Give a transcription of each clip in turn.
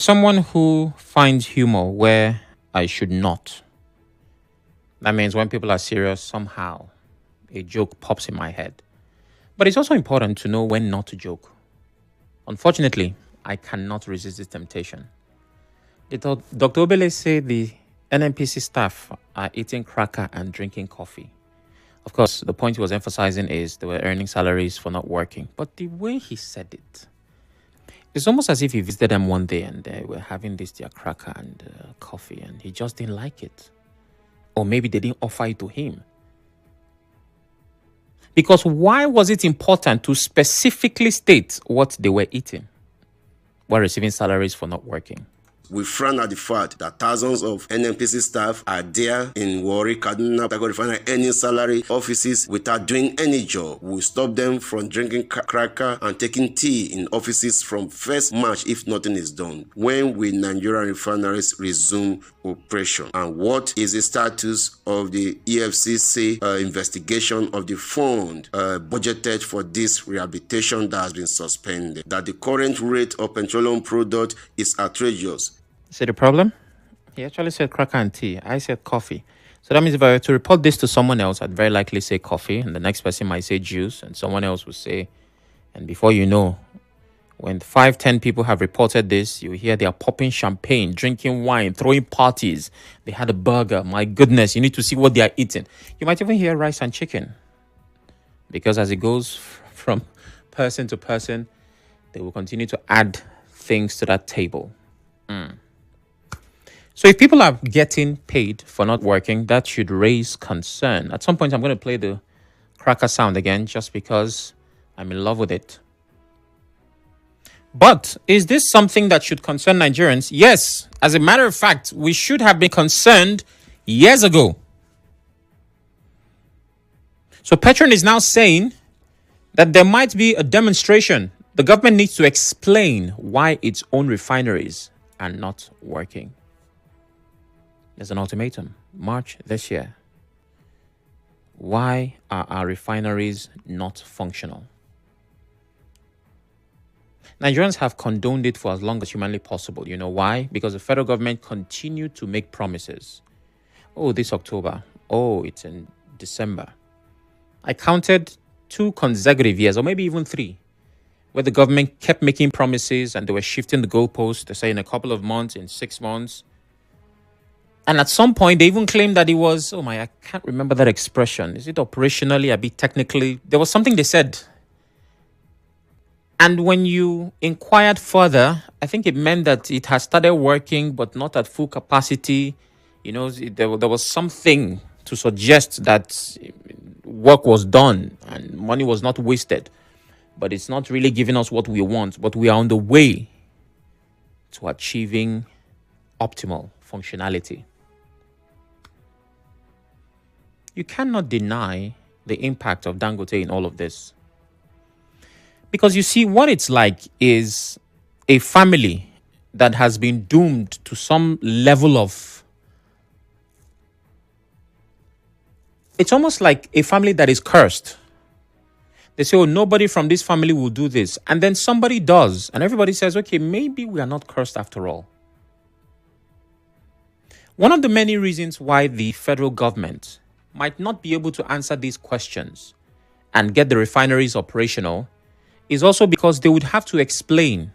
Someone who finds humor where I should not. That means when people are serious, somehow a joke pops in my head. But it's also important to know when not to joke. Unfortunately, I cannot resist this temptation. Dr. Obele said the NNPC staff are eating cracker and drinking coffee. Of course, the point he was emphasizing is they were earning salaries for not working. But the way he said it, it's almost as if he visited them one day and they were having their cracker and coffee and he just didn't like it. Or maybe they didn't offer it to him. Because why was it important to specifically state what they were eating while receiving salaries for not working? We frown at the fact that thousands of NNPC staff are there in Warri, Kaduna, Refinery, earning salary offices without doing any job. We stop them from drinking cracker and taking tea in offices from 1st March if nothing is done. When will Nigerian refineries resume operation? And what is the status of the EFCC investigation of the fund budgeted for this rehabilitation that has been suspended? That the current rate of petroleum product is outrageous. See the problem? He actually said cracker and tea. I said coffee. So that means if I were to report this to someone else, I'd very likely say coffee. And the next person might say juice. And someone else would say, and before you know, when 5-10 people have reported this, you hear they are popping champagne, drinking wine, throwing parties. They had a burger. My goodness, you need to see what they are eating. You might even hear rice and chicken. Because as it goes from person to person, they will continue to add things to that table. So if people are getting paid for not working, that should raise concern. At some point, I'm going to play the cracker sound again just because I'm in love with it. But is this something that should concern Nigerians? Yes. As a matter of fact, we should have been concerned years ago. So PETROAN is now saying that there might be a demonstration. The government needs to explain why its own refineries are not working. There's an ultimatum. March this year. Why are our refineries not functional? Nigerians have condoned it for as long as humanly possible. You know why? Because the federal government continued to make promises. Oh, this October. Oh, it's in December. I counted 2 consecutive years, or maybe even 3, where the government kept making promises and they were shifting the goalposts. They say in a couple of months, in 6 months. And at some point, they even claimed that it was, I can't remember that expression. Is it operationally, a bit technically? There was something they said. And when you inquired further, I think it meant that it has started working, but not at full capacity. You know, there was something to suggest that work was done and money was not wasted. But it's not really giving us what we want. But we are on the way to achieving optimal functionality. You cannot deny the impact of Dangote in all of this. Because you see, what it's like is a family that has been doomed to some level of... It's almost like a family that is cursed. They say, nobody from this family will do this. And then somebody does. And everybody says, okay, maybe we are not cursed after all. One of the many reasons why the federal government might not be able to answer these questions and get the refineries operational is also because they would have to explain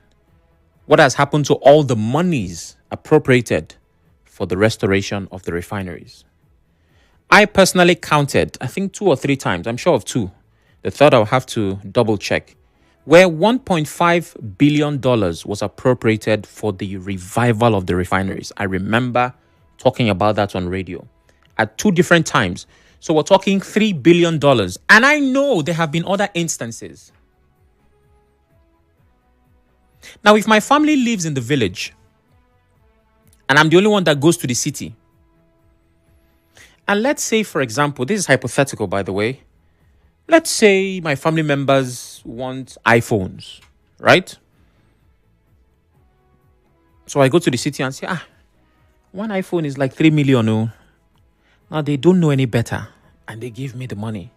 what has happened to all the monies appropriated for the restoration of the refineries. I personally counted, I think 2 or 3 times, I'm sure of 2. The third I'll have to double check, where $1.5 billion was appropriated for the revival of the refineries. I remember talking about that on radio at 2 different times. So we're talking $3 billion. And I know there have been other instances. Now, if my family lives in the village and I'm the only one that goes to the city, and let's say, for example, this is hypothetical, by the way. Let's say my family members want iPhones, right? So I go to the city and say, one iPhone is like 3 million. Oh. Now they don't know any better and they give me the money.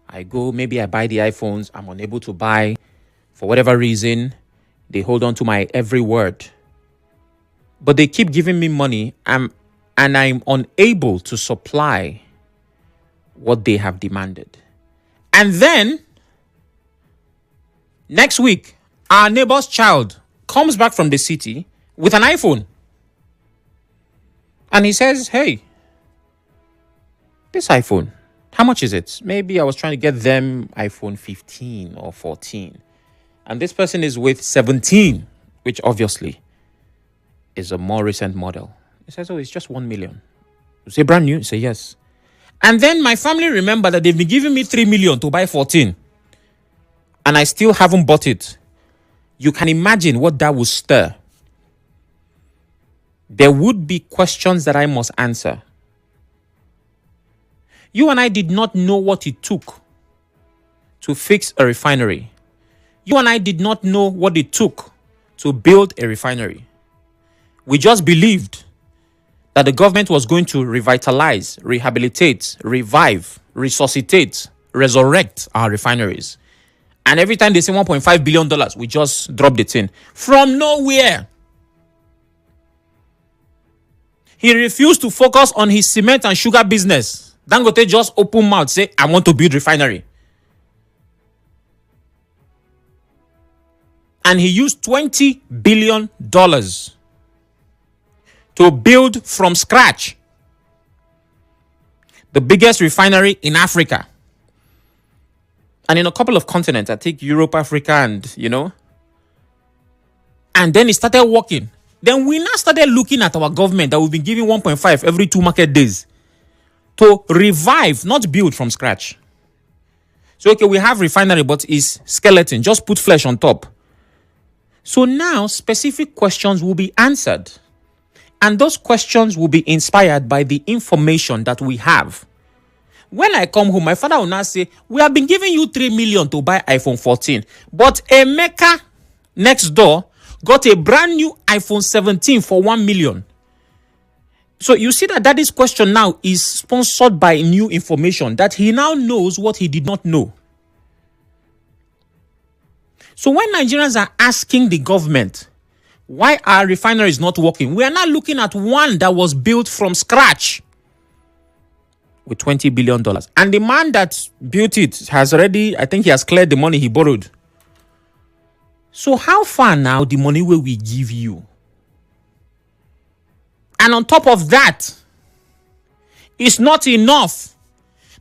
I go, maybe I buy the iPhones. I'm unable to buy for whatever reason. They hold on to my every word. but they keep giving me money and I'm unable to supply what they have demanded. And then next week, our neighbor's child comes back from the city with an iPhone. And he says, hey, this iPhone, how much is it? Maybe I was trying to get them iPhone 15 or 14. And this person is with 17, which obviously is a more recent model. He says, oh, it's just 1 million. You say brand new? You say yes. And then my family remember that they've been giving me 3 million to buy 14. And I still haven't bought it. You can imagine what that would stir. There would be questions that I must answer. You and I did not know what it took to fix a refinery. You and I did not know what it took to build a refinery. We just believed that the government was going to revitalize, rehabilitate, revive, resuscitate, resurrect our refineries. And every time they say $1.5 billion, we just dropped it in. From nowhere. He refused to focus on his cement and sugar business. Dangote just open mouth, say, I want to build refinery. And he used $20 billion to build from scratch the biggest refinery in Africa. And in a couple of continents, I think Europe, Africa, and, And then it started working. Then we now started looking at our government that we've been giving 1.5 every 2 market days to revive, not build from scratch. So, okay, we have refinery, but it's skeleton. Just put flesh on top. So now specific questions will be answered. And those questions will be inspired by the information that we have. When I come home, my father will now say, we have been giving you 3 million to buy iPhone 14. But Emeka next door got a brand new iPhone 17 for 1 million. So you see that daddy's question now is sponsored by new information that he now knows what he did not know. So when Nigerians are asking the government, why our refinery is not working, we are now looking at one that was built from scratch with $20 billion. And the man that built it has already, I think he has cleared the money he borrowed. So how far now the money will we give you? And on top of that, it's not enough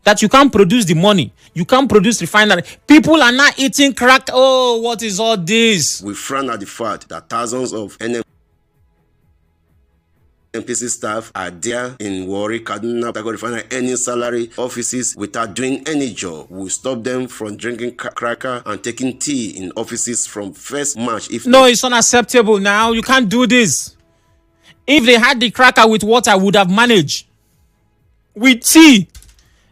that you can't produce the money. You can't produce refinery. People are not eating crack. Oh, what is all this? We frown at the fact that thousands of NPC staff are there in Warri, Kaduna, Refinery, any salary offices without doing any job. We stop them from drinking cracker and taking tea in offices from 1st March. No, it's unacceptable now. You can't do this. If they had the cracker with water, I would have managed. With tea.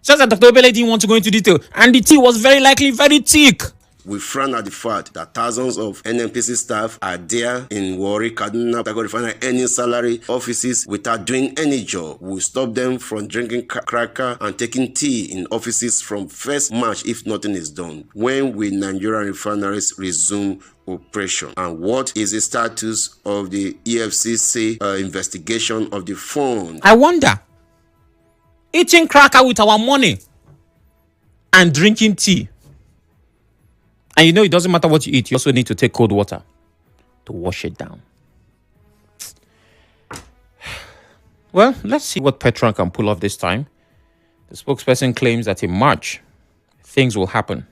Just that Dr. Obele didn't want to go into detail. And the tea was very likely very thick. We frown at the fact that thousands of NNPC staff are there in Warri, Kaduna, Refinery, any salary offices without doing any job. We stop them from drinking cracker and taking tea in offices from 1st March if nothing is done. When will Nigerian refineries resume operation? And what is the status of the EFCC investigation of the fund? I wonder. Eating cracker with our money and drinking tea. And it doesn't matter what you eat. You also need to take cold water to wash it down. Well, let's see what PETROAN can pull off this time. The spokesperson claims that in March, things will happen.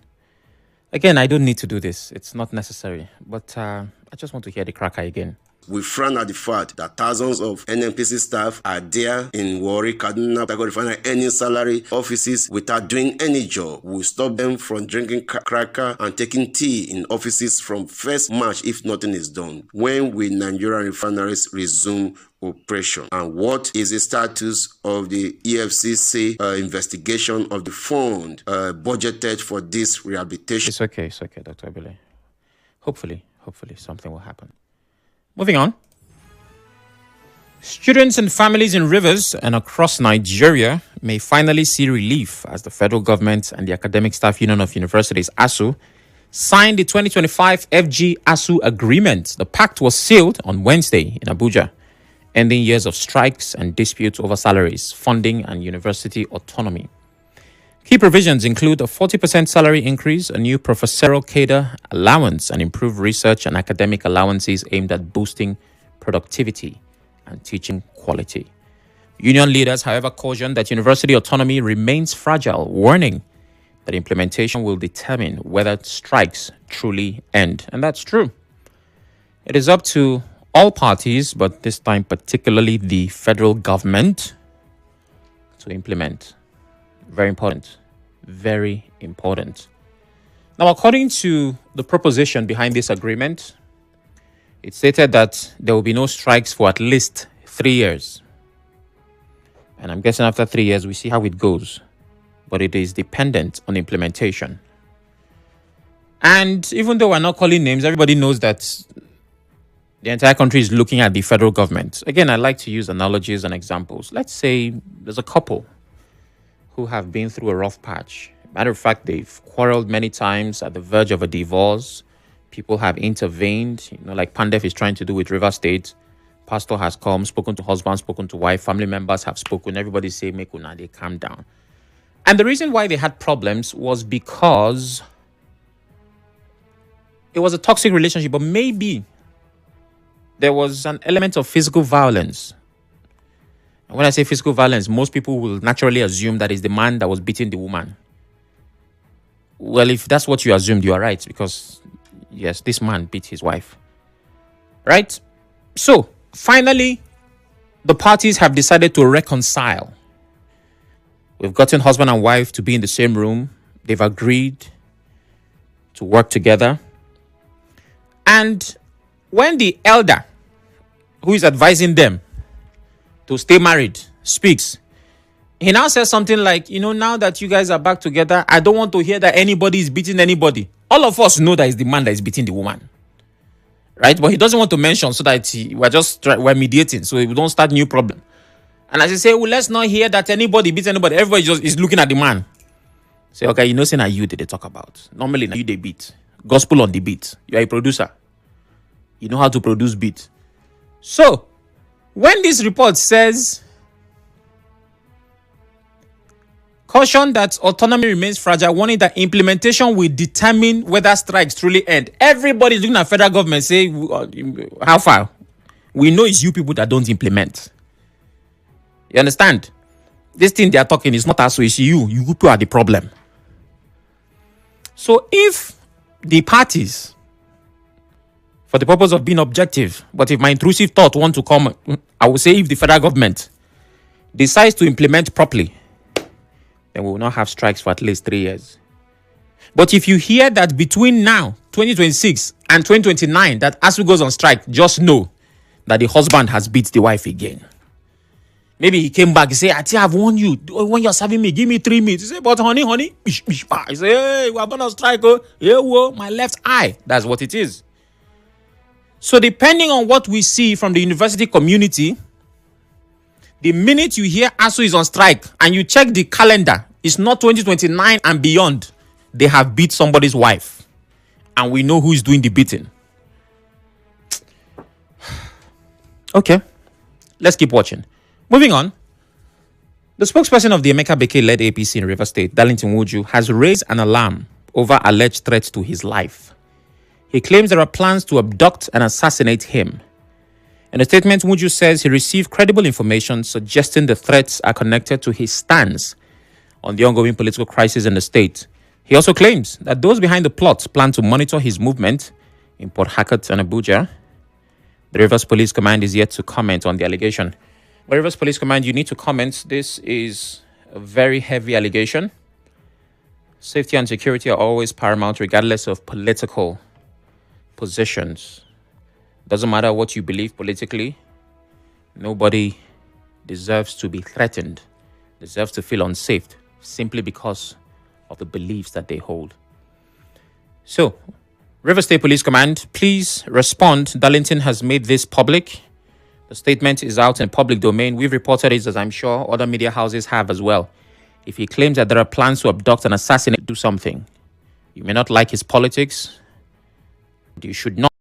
Again, I don't need to do this. It's not necessary. But I just want to hear the cracker again. We frown at the fact that thousands of NNPC staff are there in Warri, Kaduna, Refinery, any salary offices without doing any job. We stop them from drinking cracker and taking tea in offices from 1st March if nothing is done. When will Nigerian refineries resume operation? And what is the status of the EFCC investigation of the fund budgeted for this rehabilitation? It's okay, Dr. Obele. Hopefully something will happen. Moving on. Students and families in Rivers and across Nigeria may finally see relief as the federal government and the Academic Staff Union of Universities, ASUU, signed the 2025 FG ASUU agreement. The pact was sealed on Wednesday in Abuja. ending years of strikes and disputes over salaries, funding, and university autonomy. Key provisions include a 40% salary increase, a new professorial cadre allowance, and improved research and academic allowances aimed at boosting productivity and teaching quality. Union leaders, however, cautioned that university autonomy remains fragile, warning that implementation will determine whether strikes truly end. And that's true. It is up to all parties, but this time particularly the federal government, to implement. Very important. Very important. Now, according to the proposition behind this agreement, it stated that there will be no strikes for at least 3 years. And I'm guessing after 3 years, we see how it goes. But it is dependent on implementation. And even though we're not calling names, everybody knows that the entire country is looking at the federal government. Again, I like to use analogies and examples. Let's say there's a couple who have been through a rough patch. Matter of fact, they've quarreled many times at the verge of a divorce. People have intervened, like Pandef is trying to do with River State. Pastor has come, spoken to husband, spoken to wife. Family members have spoken. Everybody say, make una, they calm down. And the reason why they had problems was because it was a toxic relationship, but maybe there was an element of physical violence. And when I say physical violence, most people will naturally assume that it's the man that was beating the woman. Well, if that's what you assumed, you are right, because yes, this man beat his wife. Right? So, finally, the parties have decided to reconcile. We've gotten husband and wife to be in the same room. They've agreed to work together. And when the elder who is advising them to stay married speaks, he now says something like, now that you guys are back together, I don't want to hear that anybody is beating anybody. All of us know that it's the man that is beating the woman. Right? But he doesn't want to mention so that we're mediating, so we don't start new problem. And as I say, well, let's not hear that anybody beats anybody. Everybody just is looking at the man. Say, okay, say now you did they talk about. Normally, now you they beat. Gospel on the beat. You are a producer. You know how to produce beat. So, when this report says, caution that autonomy remains fragile, warning that implementation will determine whether strikes truly end. Everybody's looking at federal government say, how far? We know it's you people that don't implement. You understand? This thing they are talking is not us, it's you. You people are the problem. So if the parties, for the purpose of being objective, but if my intrusive thought want to come, I will say if the federal government decides to implement properly, then we will not have strikes for at least 3 years. But if you hear that between now, 2026 and 2029, that ASUU goes on strike, just know that the husband has beat the wife again. Maybe he came back, he said, I have warned you. When you're serving me, give me 3 minutes. He said, but honey. He said, hey, we're going to strike. Yeah, whoa, my left eye. That's what it is. So depending on what we see from the university community, the minute you hear ASUU is on strike and you check the calendar, it's not 2029 and beyond. They have beat somebody's wife. And we know who is doing the beating. Okay, let's keep watching. Moving on, the spokesperson of the Emeka Beke-led APC in River State, Darlington Nwauju, has raised an alarm over alleged threats to his life. He claims there are plans to abduct and assassinate him. In a statement, Nwauju says he received credible information suggesting the threats are connected to his stance on the ongoing political crisis in the state. He also claims that those behind the plot plan to monitor his movement in Port Harcourt and Abuja. The Rivers Police Command is yet to comment on the allegation. But Rivers Police Command, you need to comment. This is a very heavy allegation. Safety and security are always paramount regardless of political positions. Doesn't matter what you believe politically. Nobody deserves to be threatened, deserves to feel unsafe simply because of the beliefs that they hold. So, River State Police Command, please respond. Darlington has made this public. The statement is out in public domain. We've reported it, as I'm sure other media houses have as well. If he claims that there are plans to abduct and assassinate, do something. You may not like his politics. You should not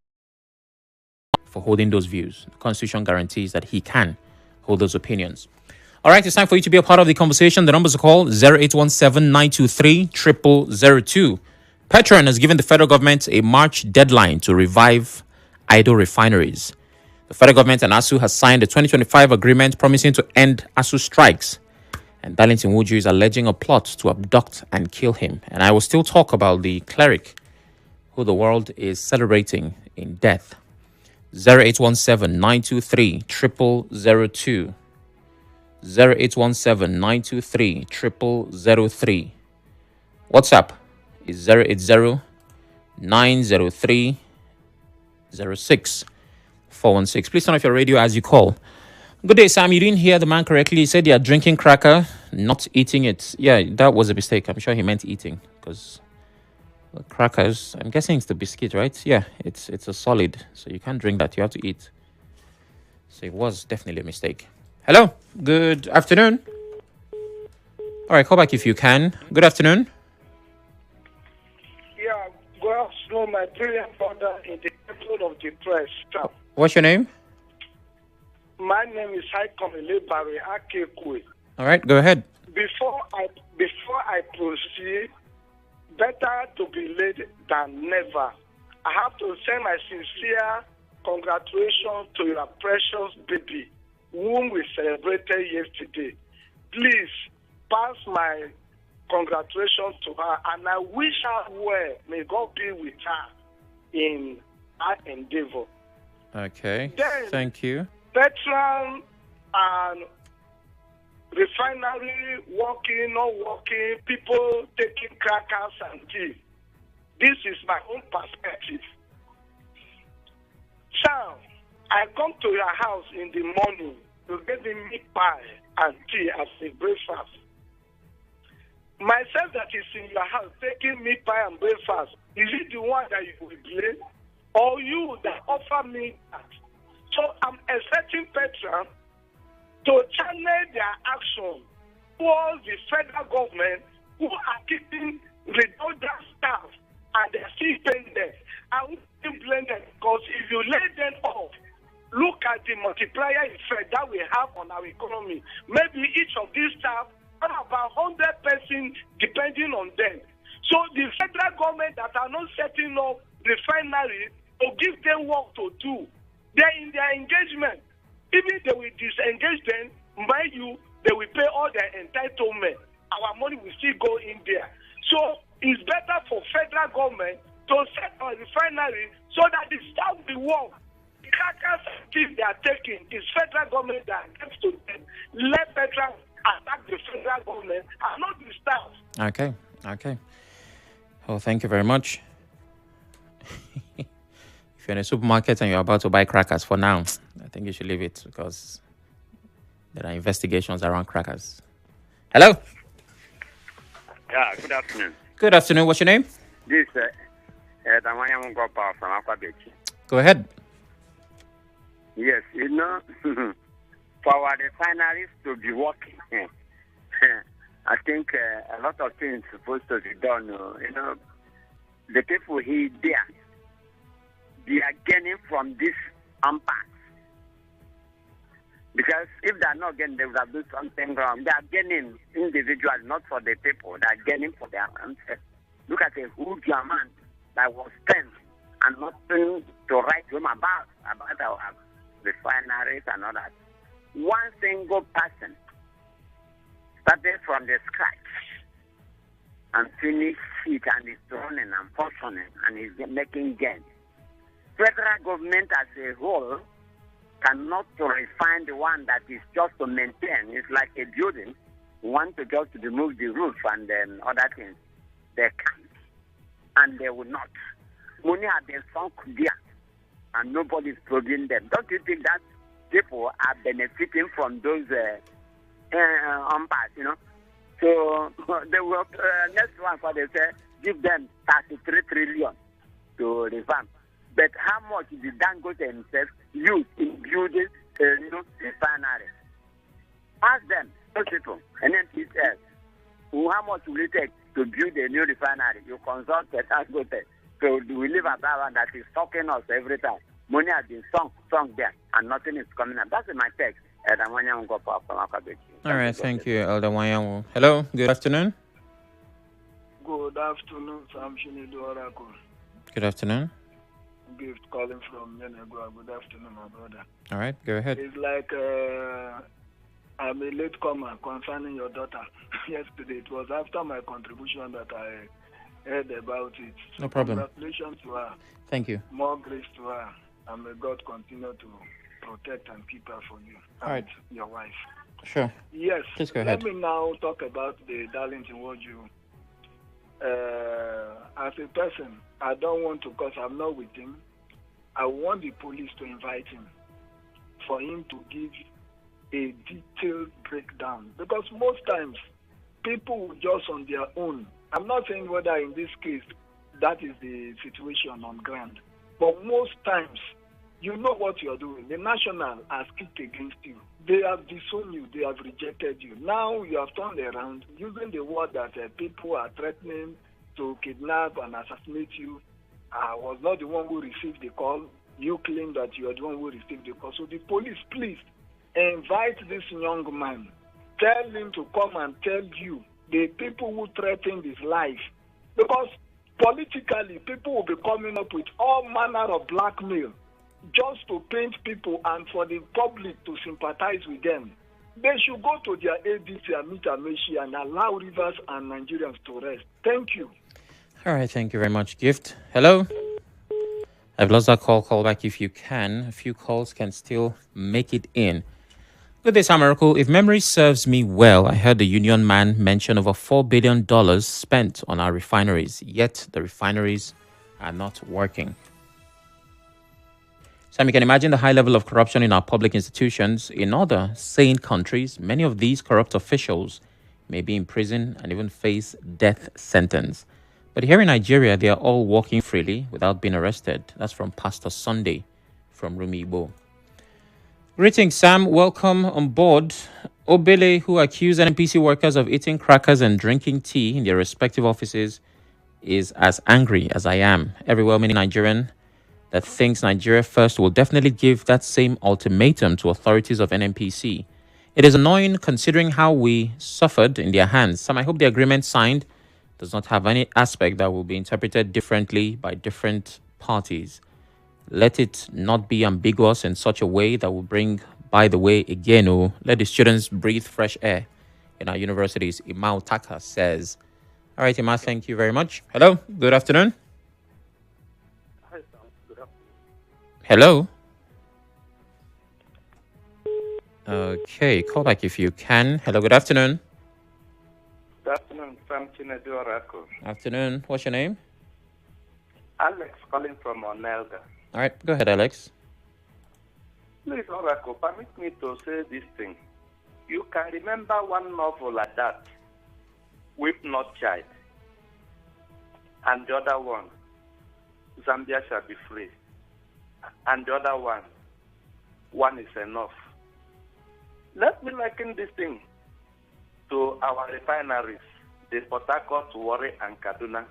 for holding those views. The Constitution guarantees that he can hold those opinions. All right, it's time for you to be a part of the conversation. The numbers are called 0817-923-0002. PETROAN has given the federal government a March deadline to revive idle refineries. The federal government and ASUU has signed a 2025 agreement promising to end ASUU strikes. And Darlington Nwauju is alleging a plot to abduct and kill him. And I will still talk about the cleric who the world is celebrating in death. 0817-923-0002. 0817-923-0003. WhatsApp is 080-903-06-416. Please turn off your radio as you call. Good day, Sam. You didn't hear the man correctly. He said you're drinking cracker, not eating it. Yeah, that was a mistake. I'm sure he meant eating, because the crackers, I'm guessing it's the biscuit, right? Yeah, it's a solid, so you can't drink that. You have to eat. So it was definitely a mistake. Hello. Good afternoon. All right, call back if you can. Good afternoon. Yeah, good afternoon, my brilliant brother in the episode of the press. What's your name? My name is Haikom Elebari Akekwe. All right, go ahead. Before I proceed, better to be late than never. I have to send my sincere congratulations to your precious baby, whom we celebrated yesterday. Please pass my congratulations to her, and I wish her well. May God be with her in her endeavor. Okay, then, thank you. PETROAN and refinery working, not working, people taking crackers and tea. This is my own perspective. Sam, I come to your house in the morning to get me meat pie and tea as a breakfast. Myself that is in your house taking meat pie and breakfast, is it the one that you will blame, or you that offer me that? So I'm expecting PETROAN to channel their action towards the federal government, who are keeping redundant staff and they're still paying them. I wouldn't blame them, because if you lay them off, look at the multiplier effect that we have on our economy. Maybe each of these staff have about 100 persons depending on them. So the federal government that are not setting up refineries to give them work to do, they're in their engagement. Even they will disengage them, mind you, they will pay all their entitlement. Our money will still go in there. So it's better for federal government to set a refinery so that the staff will work. The crackers they are taking is federal government that gives to them. Let PETROAN attack the federal government and not the staff. Okay. Well, thank you very much. If you're in a supermarket and you're about to buy crackers, for now, I think you should leave it, because there are investigations around crackers. Hello? Yeah, good afternoon. Good afternoon. What's your name? This is Damaya Mungopa from Aquabeach. Go ahead. Yes, for our refineries to be working, I think a lot of things supposed to be done. The people here, they are gaining from this impact. Because if they are not getting, they would have done something wrong. They are gaining individually, not for the people. They are gaining for their own. Look at a huge amount that was spent and nothing to write home about our refineries and all that. One single person started from the scratch and finished it, and is running and functioning and is making gains. Federal government as a whole cannot refine the one that is just to maintain. It's like a building. We want to just remove the roof and other things. They can't, and they will not. Money have been sunk there, and nobody is probing them. Don't you think that people are benefiting from those umpires, So they will, next one, for they say, give them 33 trillion to revamp. But how much did Dangote himself use in building a new refinery? Ask them, those people, and then please ask, how much will it take to build a new refinery? You consult the Dangote. So we live at that one that is talking us every time. Money has been sunk there, and nothing is coming up. That's my text. All right, thank you, Elder Wanyanwu. Hello, good afternoon. Good afternoon, Sam Shinidu Oracle. Good afternoon. Gift calling from Menegua. Good afternoon, my brother. All right, go ahead. It's like I'm a late comer concerning your daughter. Yesterday, it was after my contribution that I heard about it. No problem. Congratulations to her. Thank you. More grace to her. And may God continue to protect and keep her for you and All right. your wife. Sure. Yes. Please go ahead. Let me now talk about the Darlington Nwauju. As a person, I don't want to, because I'm not with him. I want the police to invite him for him to give a detailed breakdown. Because most times, people just on their own. I'm not saying whether in this case that is the situation on ground, but most times, you know what you're doing. The national has kicked against you. They have disowned you. They have rejected you. Now you have turned around using the word that people are threatening to kidnap and assassinate you. I was not the one who received the call. You claim that you are the one who received the call. So the police, please, invite this young man. Tell him to come and tell you the people who threatened his life. Because politically, people will be coming up with all manner of blackmail just to paint people and for the public to sympathize with them. They should go to their ADC and meet Amechi and allow Rivers and Nigerians to rest. Thank you. All right, thank you very much, Gift. Hello? I've lost that call. Call back if you can. A few calls can still make it in. Good day, Sam Miracle. If memory serves me well, I heard the union man mention over $4 billion spent on our refineries, yet the refineries are not working. Sam, you can imagine the high level of corruption in our public institutions. In other sane countries, many of these corrupt officials may be in prison and even face death sentence. But here in Nigeria, they are all walking freely without being arrested. That's from Pastor Sunday from Rumibo. Greetings, Sam. Welcome on board. Obele, who accused NPC workers of eating crackers and drinking tea in their respective offices, is as angry as I am. Every well-meaning Nigerian that thinks Nigeria first will definitely give that same ultimatum to authorities of NNPC. It is annoying considering how we suffered in their hands. Sam, I hope the agreement signed does not have any aspect that will be interpreted differently by different parties. Let it not be ambiguous in such a way that will bring, by the way, again, let the students breathe fresh air in our universities. Imam Taka says. All right, Imam, thank you very much. Hello, good afternoon. Hi, Sam. Good afternoon. Hello. Okay, call back if you can. Hello, good afternoon. Good afternoon, Sam Chinedu Oracle. Afternoon. What's your name? Alex calling from Onelga. All right, go ahead, Alex. Please, Oracle, permit me to say this thing. You can remember one novel like that, Weep Not Child, and the other one, Zambia Shall Be Free, and the other one is enough. Let me liken this thing to our refineries, the Port Harcourt, Warri, and Kaduna.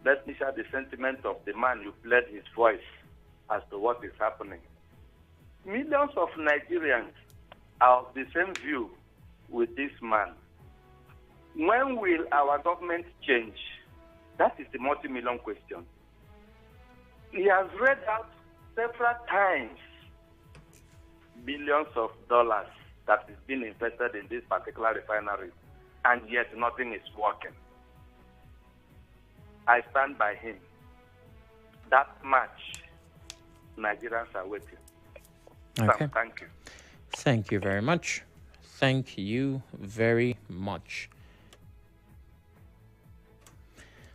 Let me share the sentiment of the man who played his voice as to what is happening. Millions of Nigerians are of the same view with this man. When will our government change? That is the multi-million question. He has read out several times billions of dollars that is being invested in this particular refinery, and yet nothing is working. I stand by him. That much Nigerians are waiting. Okay. Sam, thank you. Thank you very much. Thank you very much.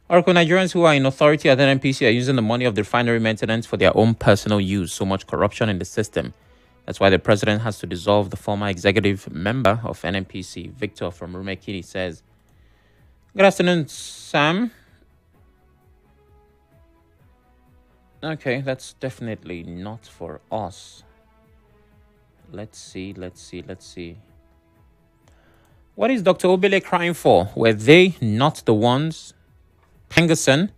Oracle, Nigerians who are in authority at NNPC are using the money of the refinery maintenance for their own personal use. So much corruption in the system. That's why the president has to dissolve the former executive member of NNPC. Victor from Rumekini says, good afternoon, Sam. Okay, that's definitely not for us. Let's see. What is Dr. Obele crying for? Were they not the ones? Pengerson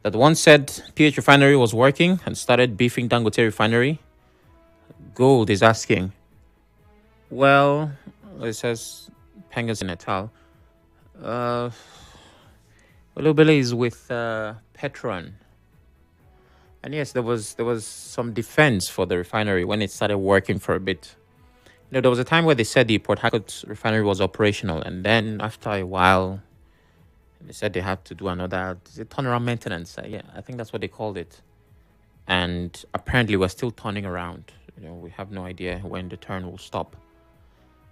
that once said PH Refinery was working and started beefing Dangote Refinery. Gold is asking, well, it says Pengas in Natal. Olubele is with PETROAN. And yes, there was some defense for the refinery when it started working for a bit. You know, there was a time where they said the Port Harcourt refinery was operational, and then after a while, they said they had to do another turnaround maintenance. Yeah, I think that's what they called it. And apparently, we're still turning around. You know, we have no idea when the turn will stop.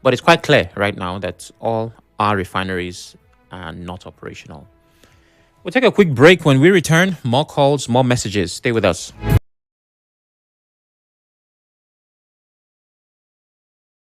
But it's quite clear right now that all our refineries are not operational. We'll take a quick break. When we return, more calls, more messages. Stay with us.